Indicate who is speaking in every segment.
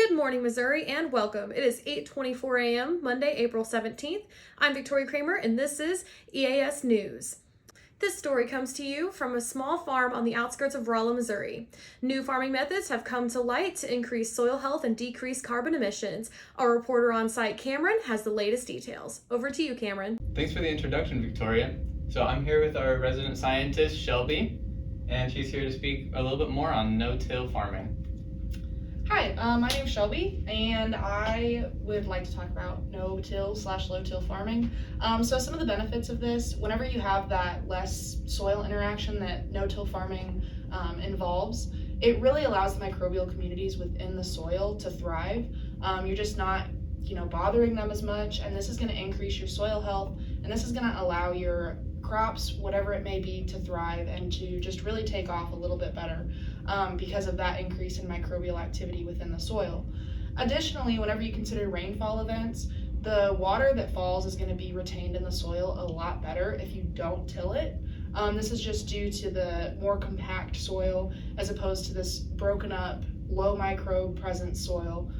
Speaker 1: Good morning, Missouri, and welcome. It is 8:24 a.m., Monday, April 17th. I'm Victoria Kramer, and this is EAS News. This story comes to you from a small farm on the outskirts of Rolla, Missouri. New farming methods have come to light to increase soil health and decrease carbon emissions. Our reporter on site, Cameron, has the latest details. Over to you, Cameron.
Speaker 2: Thanks for the introduction, Victoria. So I'm here with our resident scientist, Shelby, and she's here to speak a little bit more on no-till farming.
Speaker 3: Hi, my name is Shelby, and I would like to talk about no-till/low-till farming. So some of the benefits of this, whenever you have that less soil interaction that no-till farming involves, it really allows the microbial communities within the soil to thrive. You're just not, bothering them as much, and this is going to increase your soil health, and this is going to allow your crops, whatever it may be, to thrive and to just really take off a little bit better because of that increase in microbial activity within the soil. Additionally, whenever you consider rainfall events, the water that falls is going to be retained in the soil a lot better if you don't till it. This is just due to the more compact soil as opposed to this broken up, low microbe present soil.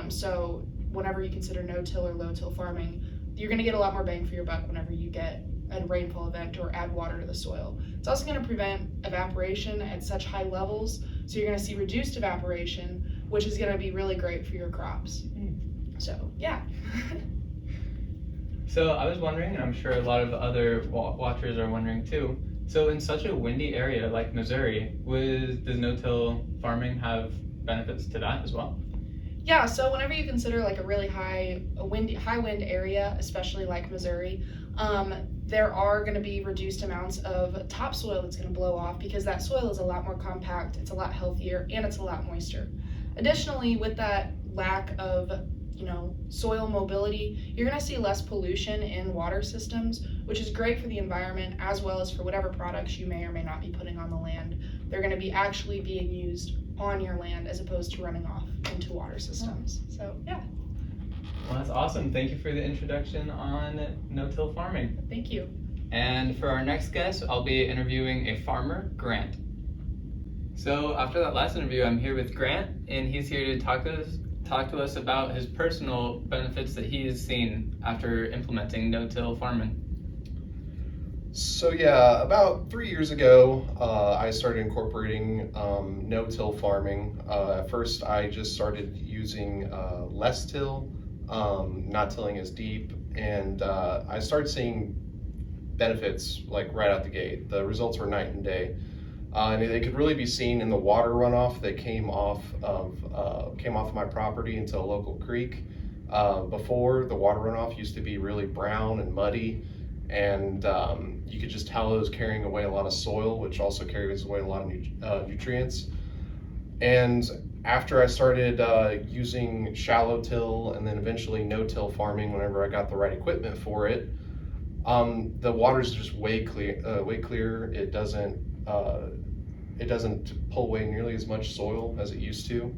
Speaker 3: So whenever you consider no-till or low-till farming, you're going to get a lot more bang for your buck whenever you get a rainfall event or add water to the soil. It's also going to prevent evaporation at such high levels, so you're going to see reduced evaporation, which is going to be really great for your crops. So, yeah.
Speaker 2: So I was wondering, and I'm sure a lot of other watchers are wondering too, so in such a windy area like Missouri, does no-till farming have benefits to that as well?
Speaker 3: Yeah, so whenever you consider like a really high wind area, especially like Missouri, there are going to be reduced amounts of topsoil that's going to blow off because that soil is a lot more compact, it's a lot healthier, and it's a lot moister. Additionally, with that lack of soil mobility, you're going to see less pollution in water systems, which is great for the environment as well as for whatever products you may or may not be putting on the land. They're going to be actually being used on your land as opposed to running off into water systems. So yeah.
Speaker 2: Well, that's awesome. Thank you for the introduction on no-till farming.
Speaker 3: Thank you.
Speaker 2: And for our next guest, I'll be interviewing a farmer, Grant. So after that last interview, I'm here with Grant, and he's here to talk to us about his personal benefits that he has seen after implementing no-till farming.
Speaker 4: So yeah, about 3 years ago, I started incorporating no-till farming. At first, I just started using less till, not tilling as deep, and I started seeing benefits like right out the gate. The results were night and day. And they could really be seen in the water runoff that came off of my property into a local creek. Before, the water runoff used to be really brown and muddy, and you could just tell it was carrying away a lot of soil, which also carries away a lot of nutrients. And after I started using shallow till and then eventually no-till farming, whenever I got the right equipment for it, the water's just way clearer. It doesn't pull away nearly as much soil as it used to,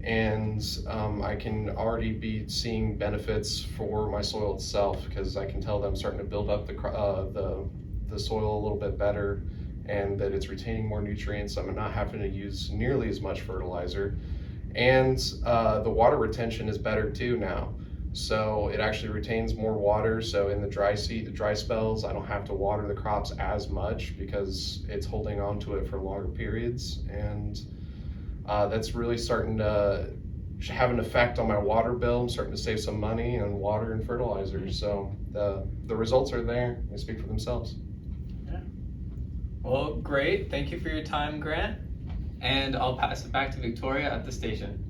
Speaker 4: and I can already be seeing benefits for my soil itself because I can tell that I'm starting to build up the soil a little bit better, and that it's retaining more nutrients. I'm not having to use nearly as much fertilizer, and the water retention is better too now. So it actually retains more water. So in the dry spells, I don't have to water the crops as much because it's holding on to it for longer periods. And that's really starting to have an effect on my water bill. I'm starting to save some money on water and fertilizer. So the results are there. They speak for themselves.
Speaker 2: Yeah. Well, great. Thank you for your time, Grant. And I'll pass it back to Victoria at the station.